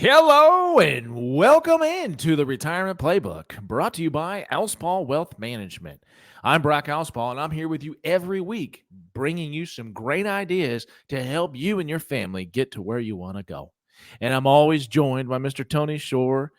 Hello and welcome into the Retirement Playbook, brought to you by Alspaugh Wealth Management. I'm Brock Alspaugh, and I'm here with you every week, bringing you some great ideas to help you and your family get to where you want to go. And I'm always joined by Mr. Tony Shore.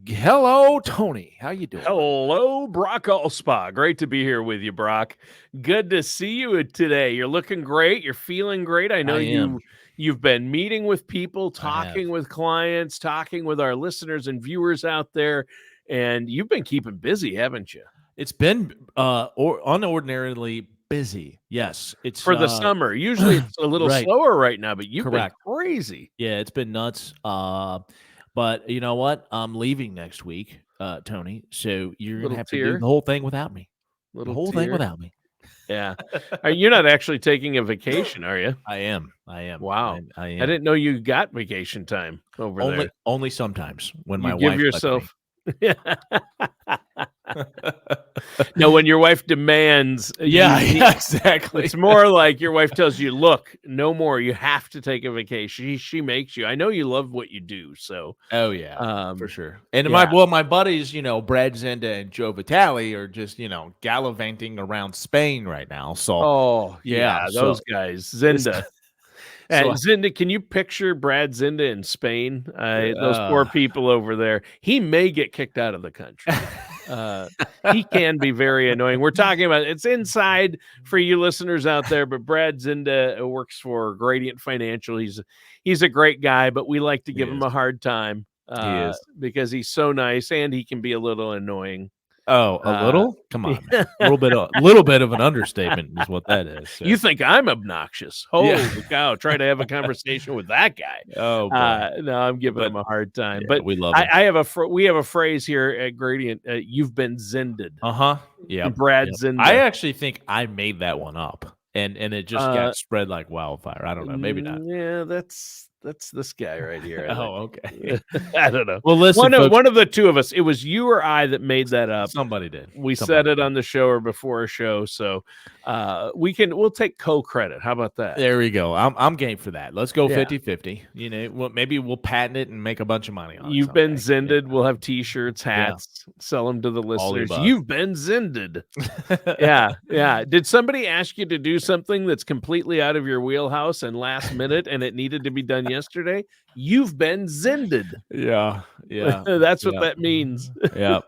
Hello, Tony. How you doing, buddy? Hello, Brock Alspaugh. Great to be here with you, Brock. Good to see you today. You're looking great. You're feeling great. I know I am. you've been meeting with people, I have. talking with clients, talking with our listeners and viewers out there, and you've been keeping busy, haven't you? It's been unordinarily busy. Yes, it's For the summer. Usually it's a little right. slower right now, but you've Correct. been crazy. Yeah, it's been nuts. But you know what? I'm leaving next week, Tony. So you're gonna Little have to do tear, the whole thing without me. The little whole thing tear. without me. Yeah. You're not actually taking a vacation, are you? I am. Wow. I I am. didn't know you got vacation time over there. Only sometimes when You my give wife lets me. yourself No, when your wife demands, Yeah, you exactly. it's more like your wife tells you, "Look, no more. You have to take a vacation." She makes you. I know you love what you do, so, Oh yeah, for um, sure. And yeah. my buddies, Brad Zinda and Joe Vitale are just, gallivanting around Spain right now. So Oh, yeah, yeah, so those guys. it's Zinda. so Zinda, can you picture Brad Zinda in Spain? Those poor uh people over there. He may get kicked out of the country. Uh, he can be very annoying. We're talking about it's inside for you listeners out there, but Brad Zinda works for Gradient Financial. He's a great guy, but we like to He give him is. a hard time He is. because he's so nice and he can be a little annoying. Oh, a Uh, little? Come on, man. A little bit of an understatement is what that is. So, You think I'm obnoxious? yeah. Holy cow! Try to have a conversation with that guy. Oh boy. No, I'm giving But him a hard time. yeah, But we love him. we have a phrase here at Gradient. You've been zinded. Uh-huh. Yep. Brad Yep. I Zinda. actually think I made that one up and it just Uh, got spread like wildfire. I don't know. Maybe not. yeah, that's this guy right here. I Oh, okay. think. I don't know. Well, listen, folks. One of the two of us. It was you or I that made that up. Somebody did. We said Somebody it did. on the show or before a show, so we'll take co-credit. How about that? There we go. I'm game for that. Let's go Yeah. 50-50. Well, maybe we'll patent it and make a bunch of money on it. You've been someday. zinded. We'll have T-shirts, hats, sell them to the All the listeners. above. You've been zinded. Yeah. Did somebody ask you to do something that's completely out of your wheelhouse and last minute and it needed to be done yesterday? You've been zinded. Yeah. That's what that means. Yeah.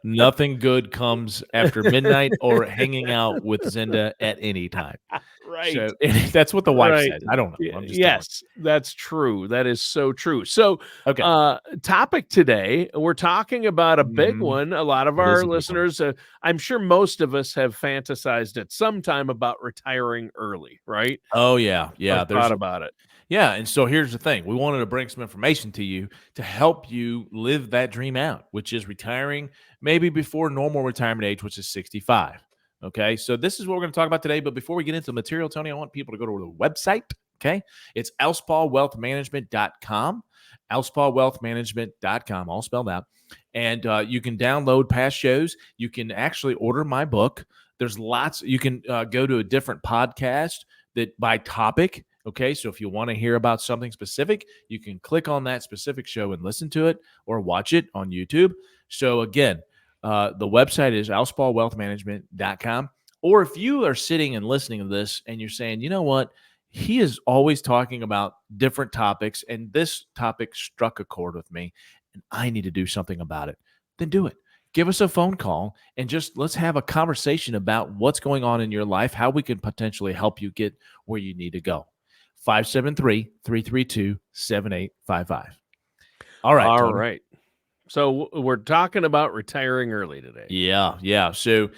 Nothing good comes after midnight or hanging out with Zinda at any time. Right. So that's what the wife Right. said. I don't know. I'm just Yes, that's true. That is so true. So, okay. topic today, we're talking about a big one. A lot of It is our a big one. listeners, I'm sure most of us have fantasized at some time about retiring early, right? Oh yeah. Or thought about it. Yeah, and so here's the thing. We wanted to bring some information to you to help you live that dream out, which is retiring maybe before normal retirement age, which is 65. Okay, so this is what we're going to talk about today. But before we get into the material, Tony, I want people to go to the website. Okay, it's alspaugwealthmanagement.com, alspaugwealthmanagement.com, all spelled out. And you can download past shows. You can actually order my book. There's lots. You can go to a different podcast that by topic. Okay, so if you want to hear about something specific, you can click on that specific show and listen to it or watch it on YouTube. So again, the website is alspaugwealthmanagement.com. Or if you are sitting and listening to this and you're saying, you know what, he is always talking about different topics and this topic struck a chord with me and I need to do something about it, then do it. Give us a phone call and just let's have a conversation about what's going on in your life, how we can potentially help you get where you need to go. 573-332-7855. All right. All Tony. right. So we're talking about retiring early today. Yeah. So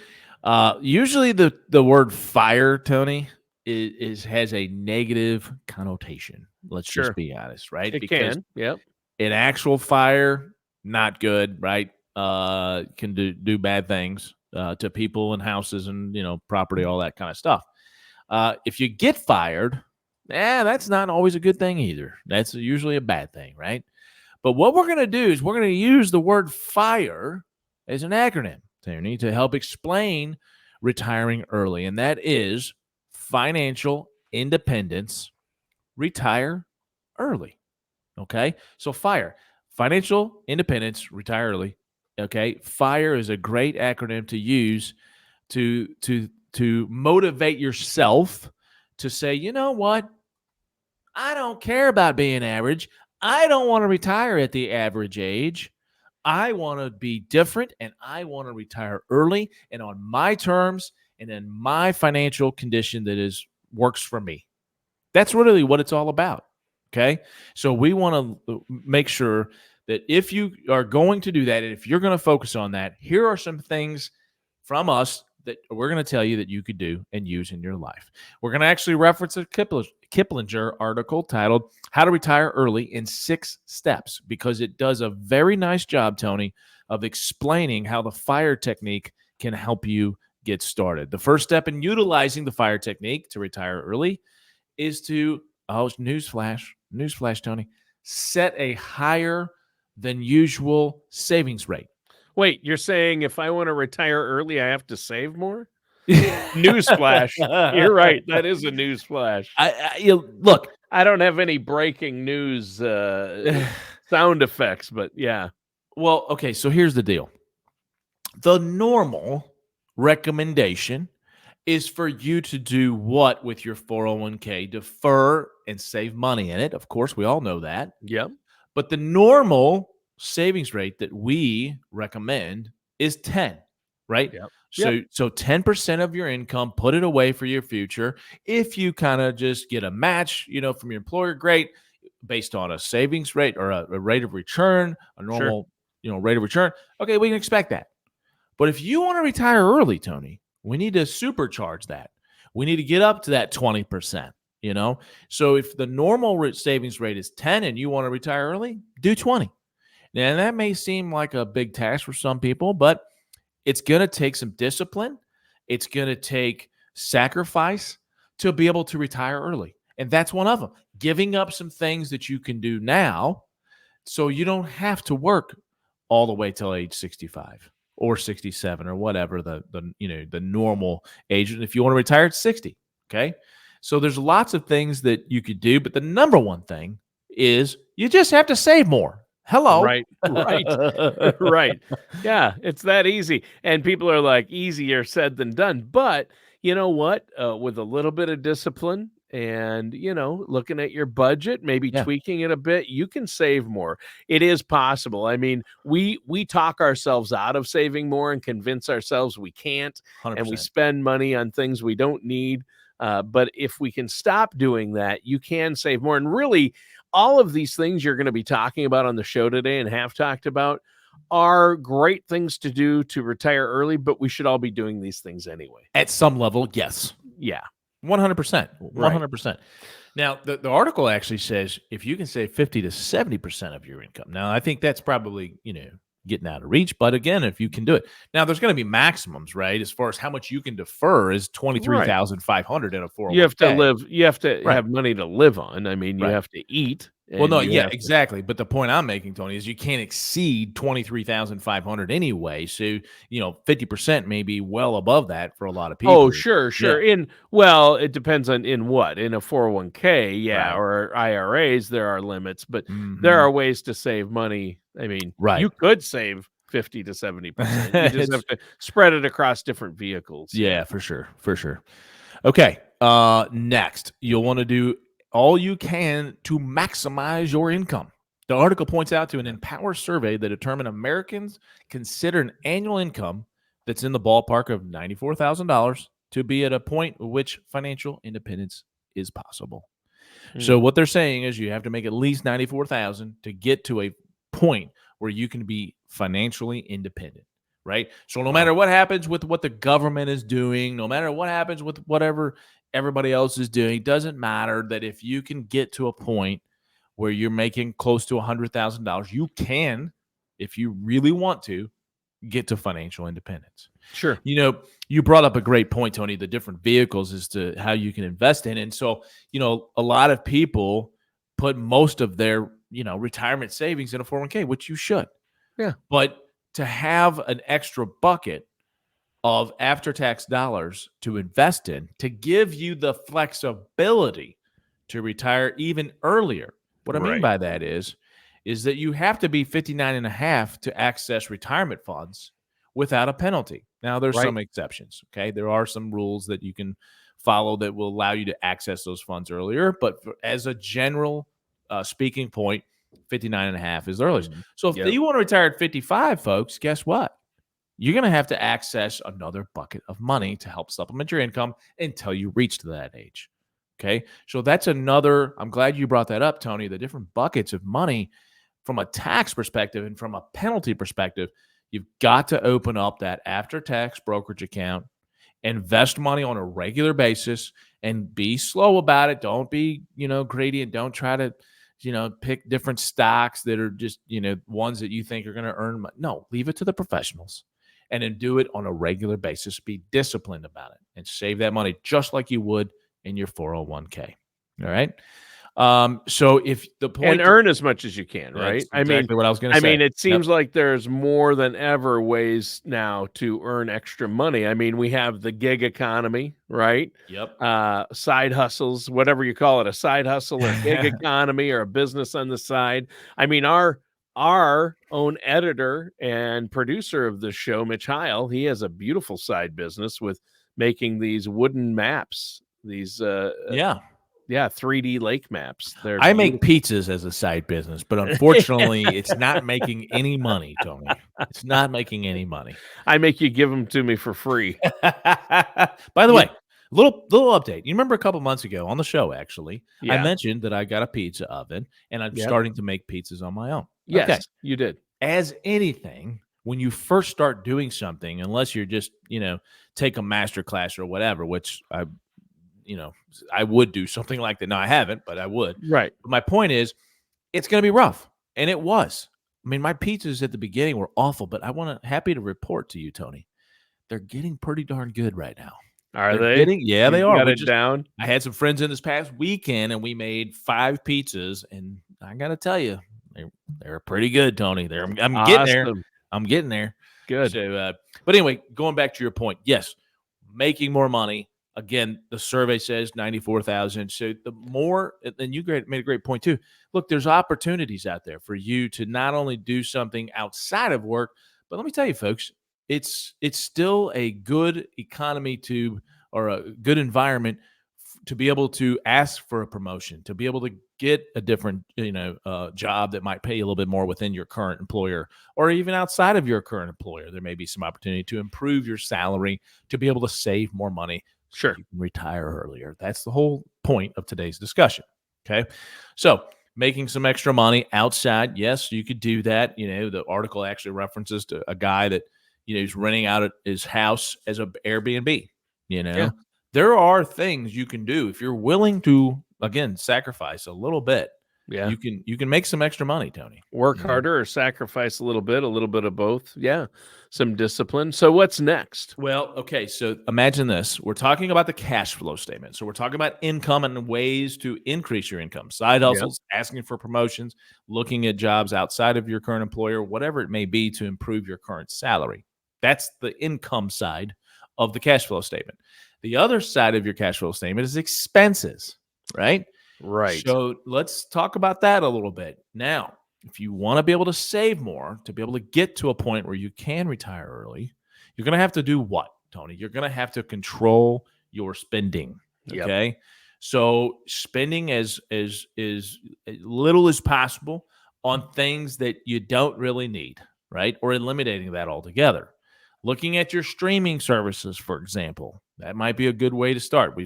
usually the word fire, Tony, has a negative connotation. Let's just be honest, right? It can. Yep. An actual fire, not good, right? Can do bad things to people and houses and property, all that kind of stuff. If you get fired, that's not always a good thing either. That's usually a bad thing, right? But what we're going to do is we're going to use the word FIRE as an acronym, Tony, to help explain retiring early. And that is financial independence, retire early. Okay. So FIRE, financial independence, retire early. Okay. FIRE is a great acronym to use to motivate yourself to say, you know what? I don't care about being average. I don't want to retire at the average age. I want to be different and I want to retire early and on my terms and in my financial condition that is works for me. That's really what it's all about. Okay. So we want to make sure that if you are going to do that, and if you're going to focus on that, here are some things from us that we're going to tell you that you could do and use in your life. We're going to actually reference a Kiplinger article titled How to Retire Early in 6 Steps, because it does a very nice job, Tony, of explaining how the FIRE technique can help you get started. The first step in utilizing the FIRE technique to retire early is to, newsflash, Tony, set a higher than usual savings rate. Wait, you're saying if I want to retire early, I have to save more? Newsflash. You're right. That is a newsflash. Look, I don't have any breaking news sound effects, but yeah. Well, okay, so here's the deal. The normal recommendation is for you to do what with your 401k? Defer and save money in it. Of course, we all know that. Yep. But the normal savings rate that we recommend is 10, right? Yep. So 10% of your income, put it away for your future. If you kind of just get a match, from your employer, great, based on a savings rate or a rate of return, a normal, rate of return. Okay, we can expect that. But if you want to retire early, Tony, we need to supercharge that. We need to get up to that 20%, So if the normal savings rate is 10 and you want to retire early, do 20. Now, that may seem like a big task for some people, but it's going to take some discipline. It's going to take sacrifice to be able to retire early. And that's one of them. Giving up some things that you can do now so you don't have to work all the way till age 65 or 67 or whatever the normal age. And if you want to retire at 60, okay? So there's lots of things that you could do, but the number one thing is you just have to save more. Hello. Right. Right. Yeah, it's that easy. And people are like, easier said than done. But you know what? With a little bit of discipline and, looking at your budget, maybe tweaking it a bit, you can save more. It is possible. I mean, we talk ourselves out of saving more and convince ourselves we can't, 100%. and we spend money on things we don't need. But if we can stop doing that, you can save more. And really, all of these things you're going to be talking about on the show today and have talked about are great things to do to retire early, but we should all be doing these things anyway. At some level, yes. Yeah. 100%. 100%. Right. Now, the article actually says if you can save 50 to 70% of your income. Now, I think that's probably, getting out of reach. But again, if you can do it. Now, there's going to be maximums, right? As far as how much you can defer is $23,500 in a 401k. You have to live. You have to have money to live on. I mean, you have to eat. Well, no, exactly. But the point I'm making, Tony, is you can't exceed $23,500 anyway. So 50% may be well above that for a lot of people. Oh, sure. Yeah. It depends on in what. In a 401k, right. Or IRAs, there are limits, but there are ways to save money. I mean, you could save 50 to 70%. You just have to spread it across different vehicles. Yeah, for sure. Okay. Next, you'll want to do all you can to maximize your income. The article points out to an Empower survey that determined Americans consider an annual income that's in the ballpark of $94,000 to be at a point at which financial independence is possible. So what they're saying is you have to make at least $94,000 to get to a point where you can be financially independent, right? So no matter what happens with what the government is doing, no matter what happens with whatever everybody else is doing, it doesn't matter that if you can get to a point where you're making close to $100,000, you can, if you really want to, get to financial independence. Sure. You brought up a great point, Tony, the different vehicles as to how you can invest in. And so, a lot of people put most of their, retirement savings in a 401k, which you should. Yeah. But to have an extra bucket of after-tax dollars to invest in to give you the flexibility to retire even earlier What I mean by that is that you have to be 59 and a half to access retirement funds without a penalty. Now, there's Right. some exceptions, okay? There are some rules that you can follow that will allow you to access those funds earlier, but as a general speaking point, 59 and a half is the earliest. So if you want to retire at 55, folks, guess what? You're going to have to access another bucket of money to help supplement your income until you reach to that age. Okay. So that's another, I'm glad you brought that up, Tony, the different buckets of money from a tax perspective and from a penalty perspective. You've got to open up that after-tax brokerage account, invest money on a regular basis, and be slow about it. Don't be, greedy, and don't try to, pick different stocks that are just, ones that you think are going to earn money. No, leave it to the professionals, and then do it on a regular basis. Be disciplined about it and save that money just like you would in your 401k. All right. So if the point and earn as much as you can, right? That's exactly what I was going to say. I mean, it seems like there's more than ever ways now to earn extra money. I mean, we have the gig economy, right? Yep. Side hustles, whatever you call it, a side hustle or gig economy or a business on the side. I mean, our own editor and producer of the show, Mitch Heil, he has a beautiful side business with making these wooden maps, these 3D lake maps. I make pizzas as a side business, but unfortunately, it's not making any money, Tony. It's not making any money. I make you give them to me for free. By the way, little update. You remember a couple months ago on the show, actually, Yeah. I mentioned that I got a pizza oven, and I'm starting to make pizzas on my own. Yes, okay. You did. As anything, when you first start doing something, unless you're just, take a master class or whatever, which I would do something like that. No, I haven't, but I would. Right. But my point is, it's going to be rough. And it was. I mean, my pizzas at the beginning were awful, but happy to report to you, Tony, they're getting pretty darn good right now. Are they? They are. Got it down? I had some friends in this past weekend, and we made 5 pizzas, and I got to tell you, they're pretty good, Tony. I'm getting there. I'm getting there. Good. So, but anyway, going back to your point, yes, making more money. Again, the survey says 94,000. So the more, and you made a great point too. Look, there's opportunities out there for you to not only do something outside of work, but let me tell you, folks, it's still a good economy or a good environment to be able to ask for a promotion, to be able to get a different, job that might pay you a little bit more within your current employer, or even outside of your current employer. There may be some opportunity to improve your salary, to be able to save more money. Sure. You can retire earlier. That's the whole point of today's discussion. Okay. So making some extra money outside. Yes, you could do that. The article actually references to a guy that, is renting out his house as an Airbnb. There are things you can do if you're willing to, again, sacrifice a little bit. Yeah. You can make some extra money, Tony. Work harder or sacrifice a little bit of both. Yeah. Some discipline. So what's next? Well, okay. So imagine this. We're talking about the cash flow statement. So we're talking about income and ways to increase your income. Side hustles, asking for promotions, looking at jobs outside of your current employer, whatever it may be to improve your current salary. That's the income side of the cash flow statement. The other side of your cash flow statement is expenses, right? Right. So let's talk about that a little bit. Now, if you want to be able to save more, to be able to get to a point where you can retire early, you're going to have to do what, Tony? You're going to have to control your spending. Okay. Yep. So spending as little as possible on things that you don't really need, right? Or eliminating that altogether. Looking at your streaming services, for example, that might be a good way to start.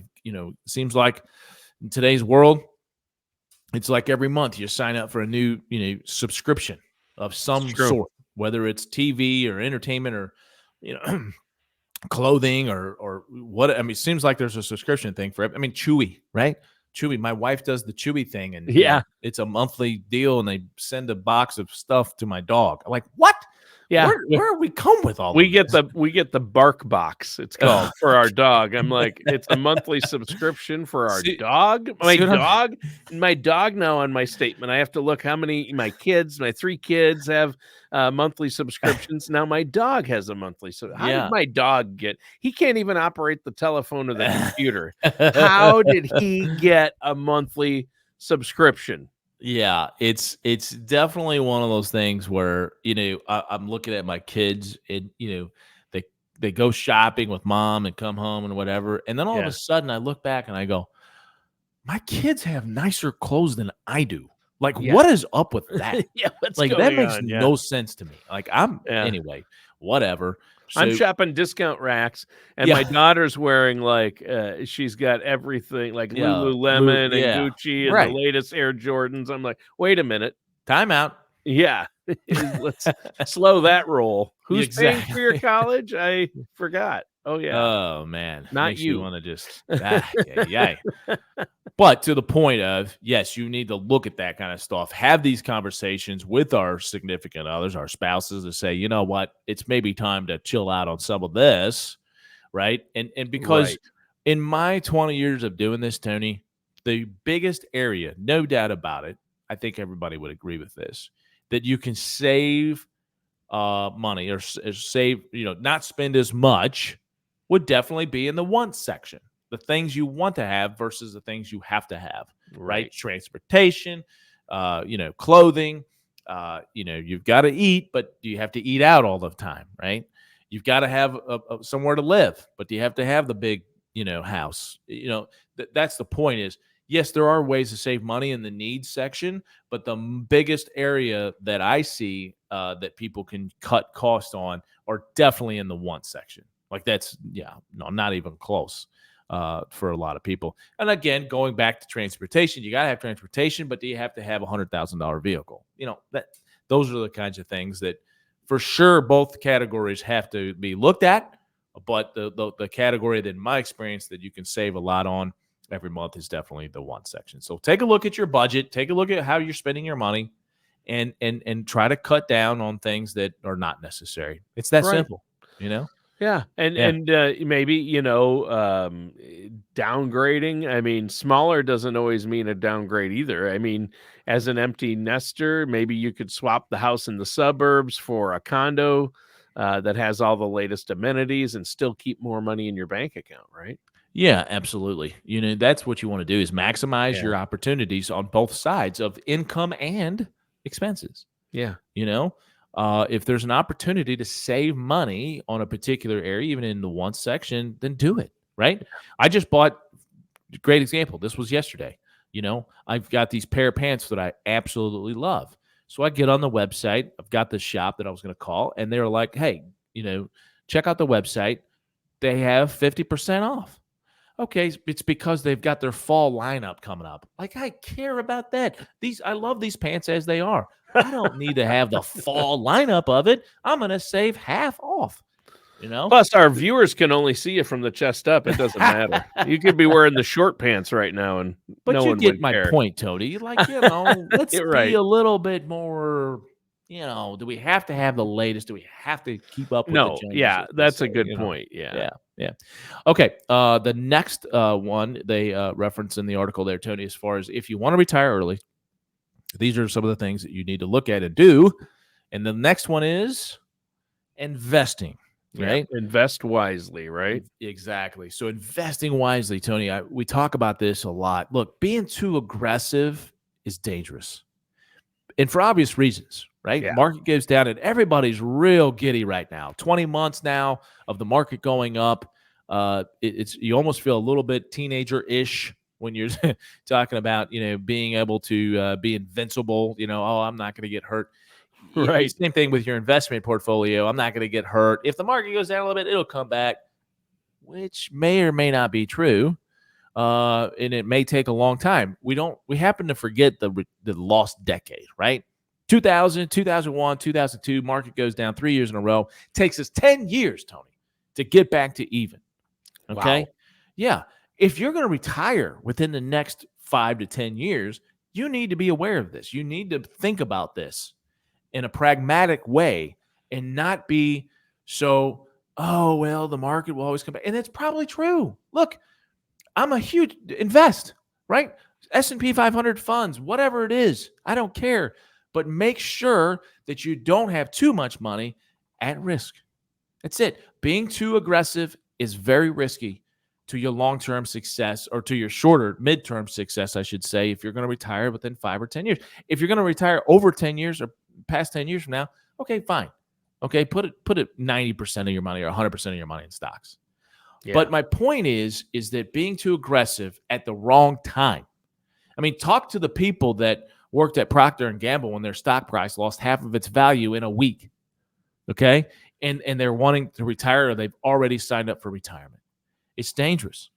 Seems like in today's world, it's like every month you sign up for a new, subscription of some sort, whether it's TV or entertainment or, clothing or what. I mean, it seems like there's a subscription thing for it. I mean, Chewy, right? Chewy. My wife does the Chewy thing, and it's a monthly deal, and they send a box of stuff to my dog. I'm like, what? Yeah, where are we come with all? We get the bark box. It's called for our dog. I'm like, it's a monthly subscription for our dog. My dog now on my statement. I have to look how many my 3 kids have monthly subscriptions. Now my dog has a monthly. So how did my dog get? He can't even operate the telephone or the computer. How did he get a monthly subscription? Yeah, it's definitely one of those things where, I'm looking at my kids and, they they go shopping with mom and come home and whatever. And then all of a Yeah. sudden I look back and I go, my kids have nicer clothes than I do. Like, Yeah. what is up with that? Yeah, what's Like, that going makes on? Yeah. no sense to me. Like, Yeah. anyway, whatever. I'm So, shopping discount racks, and yeah, my daughter's wearing, like, she's got everything, like yeah, Lou, Lululemon and yeah, Gucci and the right. latest Air Jordans. I'm like, "Wait a minute. Time out. Yeah. Let's slow that roll. Who's paying for your Exactly. college? I forgot. Oh, yeah. Oh man, Not makes you you." want to just yeah. But to the point of, yes, you need to look at that kind of stuff, have these conversations with our significant others, our spouses, to say, you know what, it's maybe time to chill out on some of this, right? And because Right. in my 20 years of doing this, Tony, the biggest area, no doubt about it, I think everybody would agree with this, that you can save money or save, not spend as much, would definitely be in the want section. The things you want to have versus the things you have to have, right? Right. Transportation, clothing, you've got to eat, but do you have to eat out all the time, right? You've got to have somewhere to live, but do you have to have the big, house? That's the point is, yes, there are ways to save money in the needs section, but the biggest area that I see that people can cut cost on are definitely in the want section. Like that's, yeah, no, not even close for a lot of people. And again, going back to transportation, you got to have transportation, but do you have to have $100,000 vehicle? Those are the kinds of things that for sure both categories have to be looked at. But the category that in my experience that you can save a lot on every month is definitely the want section. So take a look at your budget, take a look at how you're spending your money, and try to cut down on things that are not necessary. It's that Right. simple, Yeah, and Yeah. maybe, downgrading. I mean, smaller doesn't always mean a downgrade either. I mean, as an empty nester, maybe you could swap the house in the suburbs for a condo that has all the latest amenities and still keep more money in your bank account, right? Yeah, absolutely. That's what you want to do is maximize Yeah. your opportunities on both sides of income and expenses. Yeah. You know, if there's an opportunity to save money on a particular area, even in the one section, then do it. Right. I just bought, great example. This was yesterday. I've got these pair of pants that I absolutely love. So I get on the website. I've got the shop that I was going to call, and they were like, hey, check out the website. They have 50% off. Okay, it's because they've got their fall lineup coming up. Like, I care about that. I love these pants as they are. I don't need to have the fall lineup of it. I'm going to save half off, you know? Plus, our viewers can only see you from the chest up. It doesn't matter. You could be wearing the short pants right now, and But no you one get would my care. point, Tony. Like, let's You're be right. a little bit more, do we have to have the latest? Do we have to keep up with the No, Joneses? yeah, that's a good point. Yeah. Yeah, yeah. Okay. The next one they reference in the article there, Tony, as far as if you want to retire early, these are some of the things that you need to look at and do. And the next one is investing, Yeah. right? Invest wisely, right? Exactly. So investing wisely, Tony, we talk about this a lot. Look, being too aggressive is dangerous. And for obvious reasons, right? Yeah. Market goes down and everybody's real giddy right now. 20 months now of the market going up. It's you almost feel a little bit teenager-ish when you're talking about, being able to be invincible, oh, I'm not going to get hurt. Right. Same thing with your investment portfolio. I'm not going to get hurt. If the market goes down a little bit, it'll come back, which may or may not be true. And it may take a long time. We happen to forget the lost decade, right? 2000, 2001, 2002, market goes down 3 years in a row. Takes us 10 years, Tony, to get back to even. Okay. Wow. Yeah. If you're going to retire within the next 5 to 10 years, you need to be aware of this. You need to think about this in a pragmatic way and not be so, oh, well, the market will always come back. And it's probably true. Look, I'm a huge invest, right? S&P 500 funds, whatever it is, I don't care. But make sure that you don't have too much money at risk. That's it. Being too aggressive is very risky. to your long-term success, or to your shorter midterm success, I should say, if you're going to retire within 5 or 10 years. If you're going to retire over 10 years or past 10 years from now, okay, fine. Okay, put it 90% of your money or 100% of your money in stocks. Yeah. But my point is that being too aggressive at the wrong time. I mean, talk to the people that worked at Procter & Gamble when their stock price lost half of its value in a week. Okay? And they're wanting to retire, or they've already signed up for retirement. It's dangerous.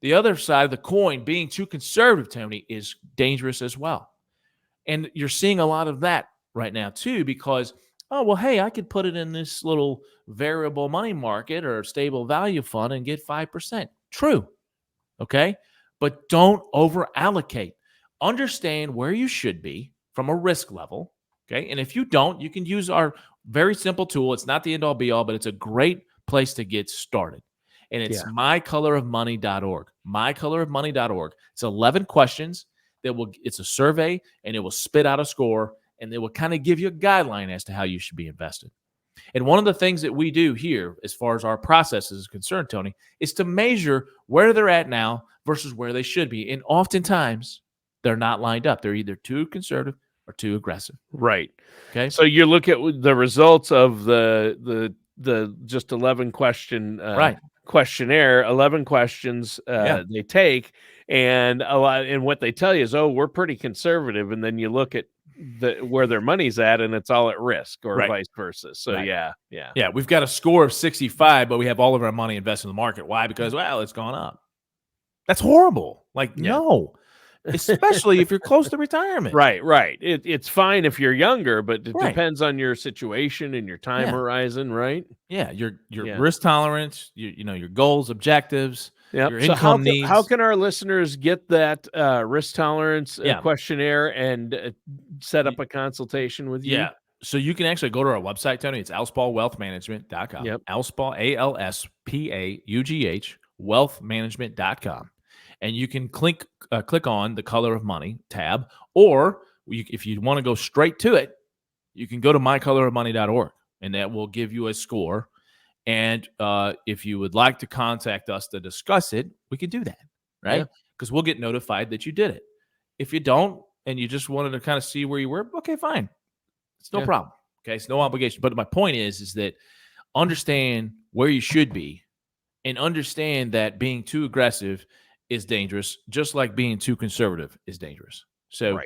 The other side of the coin, being too conservative, Tony, is dangerous as well. And you're seeing a lot of that right now too, because, oh, well, hey, I could put it in this little variable money market or stable value fund and get 5%. True. Okay. But don't over allocate. Understand where you should be from a risk level. Okay. And if you don't, you can use our very simple tool. It's not the end all be all, but it's a great place to get started. And it's mycolorofmoney.org. Mycolorofmoney.org. It's 11 questions it's a survey, and it will spit out a score, and it will kind of give you a guideline as to how you should be invested. And one of the things that we do here, as far as our process is concerned, Tony, is to measure where they're at now versus where they should be. And oftentimes they're not lined up. They're either too conservative or too aggressive. Right. Okay. So you look at the results of the just 11 question questionnaire, 11 questions they take, and what they tell you is, oh, we're pretty conservative, and then you look at where their money's at, and it's all at risk, or vice versa. So yeah, we've got a score of 65, but we have all of our money invested in the market. Why? Because, well, it's gone up. That's horrible. No. Especially if you're close to retirement. Right. It's fine if you're younger, but it depends on your situation and your time horizon, right? Yeah, your risk tolerance, your goals, objectives, your so income needs. How can our listeners get that risk tolerance questionnaire and set up a consultation with you? Yeah. So you can actually go to our website, Tony. It's alspaugwealthmanagement.com. Yep. Alspaugh, ALSPAUGH, wealthmanagement.com. And you can click on the Color of Money tab, or if you want to go straight to it, you can go to mycolorofmoney.org, and that will give you a score. And if you would like to contact us to discuss it, we can do that, right? Because we'll get notified that you did it. If you don't, and you just wanted to kind of see where you were, okay, fine. It's no problem. Okay, it's no obligation. But my point is that understand where you should be, and understand that being too aggressive is dangerous, just like being too conservative is dangerous. So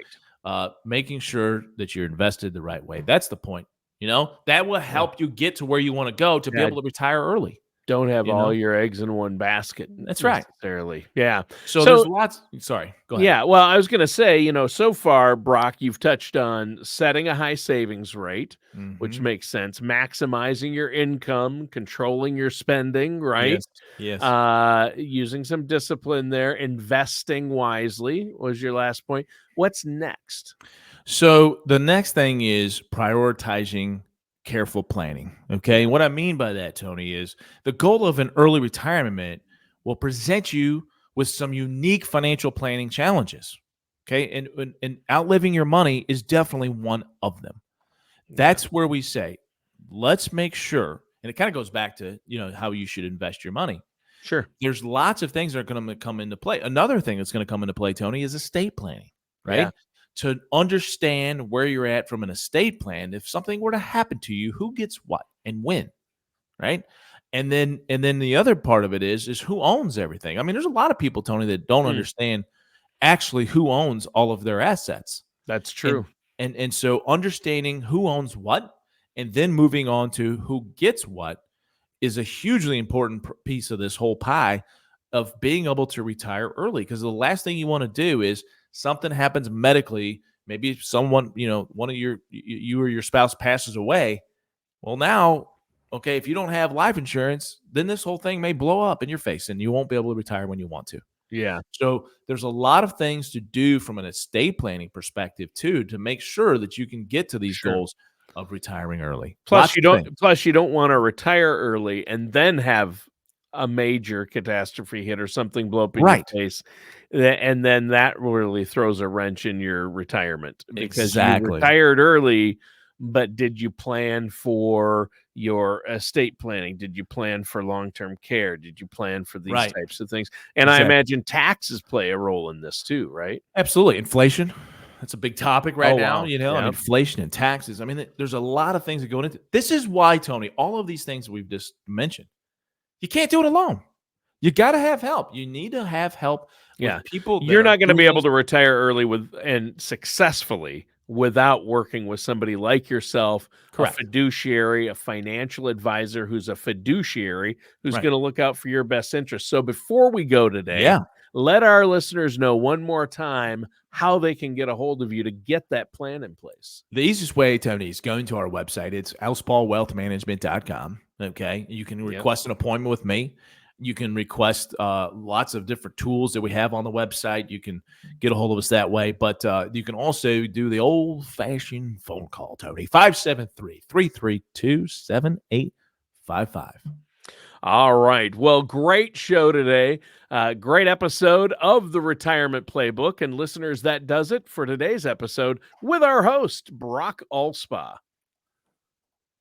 making sure that you're invested the right way. That's the point. That will help you get to where you want to go to be able to retire early. Don't have all your eggs in one basket. That's right. Necessarily. Yeah. So there's lots. Sorry, go ahead. Yeah. Well, I was going to say, so far, Brock, you've touched on setting a high savings rate, which makes sense. Maximizing your income, controlling your spending, right? Yes. Using some discipline there. Investing wisely was your last point. What's next? So the next thing is prioritizing careful planning. Okay. And what I mean by that, Tony, is the goal of an early retirement will present you with some unique financial planning challenges. Okay. And outliving your money is definitely one of them. That's where we say, let's make sure, and it kind of goes back to, how you should invest your money. Sure. There's lots of things that are going to come into play. Another thing that's going to come into play, Tony, is estate planning, right? Yeah. To understand where you're at from an estate plan, if something were to happen to you, who gets what and when, right? And then the other part of it is who owns everything. I mean, there's a lot of people, Tony, that don't understand actually who owns all of their assets. That's true. And so understanding who owns what and then moving on to who gets what is a hugely important piece of this whole pie of being able to retire early. Because the last thing you want to do is something happens medically, maybe someone, one of you or your spouse passes away. Well, now, okay, if you don't have life insurance, then this whole thing may blow up in your face and you won't be able to retire when you want to. Yeah. So there's a lot of things to do from an estate planning perspective too, to make sure that you can get to these goals of retiring early. Plus you don't want to retire early and then have a major catastrophe hit or something blow up in your face. And then that really throws a wrench in your retirement because you retired early, but did you plan for your estate planning? Did you plan for long-term care? Did you plan for these Right. types of things? And I Exactly. imagine taxes play a role in this too, right? Absolutely. Inflation. That's a big topic right Oh, now. wow. I mean, Yep. inflation and taxes. I mean, there's a lot of things that go into this. Is why, Tony, all of these things we've just mentioned, you can't do it alone. You got to have help. You need to have help Yeah. with people that You're are not going to be doing able these. to retire early and successfully without working with somebody like yourself, a Correct. fiduciary, a financial advisor who's a fiduciary, who's Right. going to look out for your best interests. So before we go today, Yeah. let our listeners know one more time how they can get a hold of you to get that plan in place. The easiest way, Tony, is going to our website. It's alspaughwealthmanagement.com. Okay. You can Yep. request an appointment with me. You can request lots of different tools that we have on the website. You can get a hold of us that way. But you can also do the old-fashioned phone call, Tony. 573-332-7855. All right. Well, great show today. Great episode of the Retirement Playbook. And listeners, that does it for today's episode with our host, Brock Alspaugh.